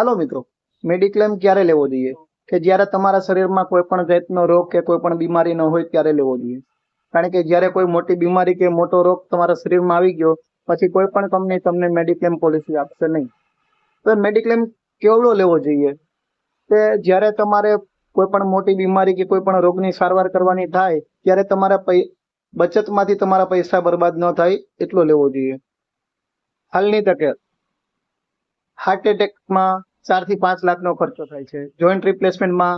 હાલો મિત્રો, મેડિક્લેમ ક્યારે લેવો જોઈએ? કે જ્યારે તમારા શરીરમાં કોઈ પણ જાતનો રોગ કે કોઈ પણ બીમારી ન હોય ત્યારે લેવો જોઈએ. કારણ કે જ્યારે કોઈ મોટી બીમારી કે મોટો રોગ તમારા શરીરમાં આવી ગયો પછી કોઈ પણ કંપની તમને મેડિક્લેમ પોલિસી આપશે નહીં. તો મેડિક્લેમ કેવડો લેવો જોઈએ? કે જ્યારે તમારે કોઈ પણ મોટી બીમારી કે કોઈ પણ રોગની સારવાર કરવાની થાય ત્યારે તમારા બચતમાંથી તમારા પૈસા બરબાદ ન થાય એટલો લેવો જોઈએ. હાલની તકે હાર્ટ એટેકમાં 4 થી 5 લાખનો ખર્ચો થાય છે. જોઈન્ટ રિપ્લેસમેન્ટમાં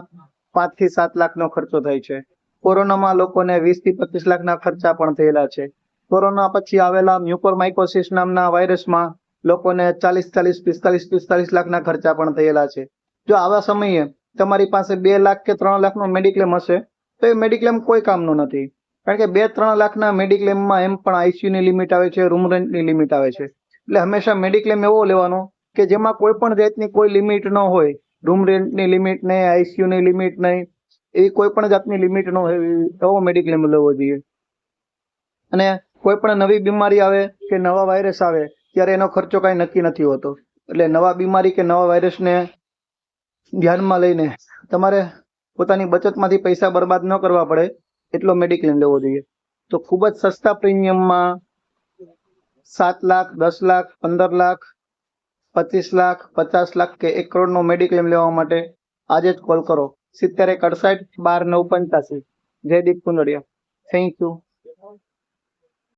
5 થી 7 લાખનો ખર્ચો થાય છે. કોરોનામાં લોકોને 20 થી 25 લાખના ખર્ચા પણ થયેલા છે. કોરોના પછી આવેલા મ્યુકોરમાઇકોસિસ નામના વાયરસમાં લોકોને 40-45 લાખના ખર્ચા પણ થયેલા છે. જો આવા સમયે તમારી પાસે 2 લાખ કે 3 લાખનો મેડિક્લેમ હશે તો એ મેડિક્લેમ કોઈ કામનો નથી. કારણ કે 2-3 લાખના મેડિક્લેમમાં એમ પણ આઈસીયુની લિમિટ આવે છે, રૂમ રેન્ટની લિમિટ આવે છે. એટલે હંમેશા મેડિક્લેમ એવો લેવાનો કે જેમાં કોઈ પણ જાતની કોઈ લિમિટ ન હોય. રૂમ રેન્ટની લિમિટ નહીં, આઈસીયુની લિમિટ નહીં, એવી કોઈ પણ જાતની લિમિટ ન હોય એવો મેડિક્લેમ લેવો જોઈએ. અને કોઈ પણ નવી બીમારી આવે કે નવા વાયરસ આવે ત્યારે એનો ખર્ચો કાંઈ નક્કી નથી હોતો. એટલે નવા બીમારી કે નવા વાયરસને ધ્યાનમાં લઈને તમારે પોતાની બચતમાંથી પૈસા બરબાદ ન કરવા પડે એટલો મેડિક્લેમ લેવો જોઈએ. તો ખૂબ જ સસ્તા પ્રીમિયમમાં 7 લાખ, 10 લાખ, 15 લાખ, 25 લાખ, 50 લાખ કે 1 કરોડનો મેડિક્લેમ લેવા માટે આજે જ કોલ કરો 70 61 12 985. જયદીપ કુંદડિયા. Thank you.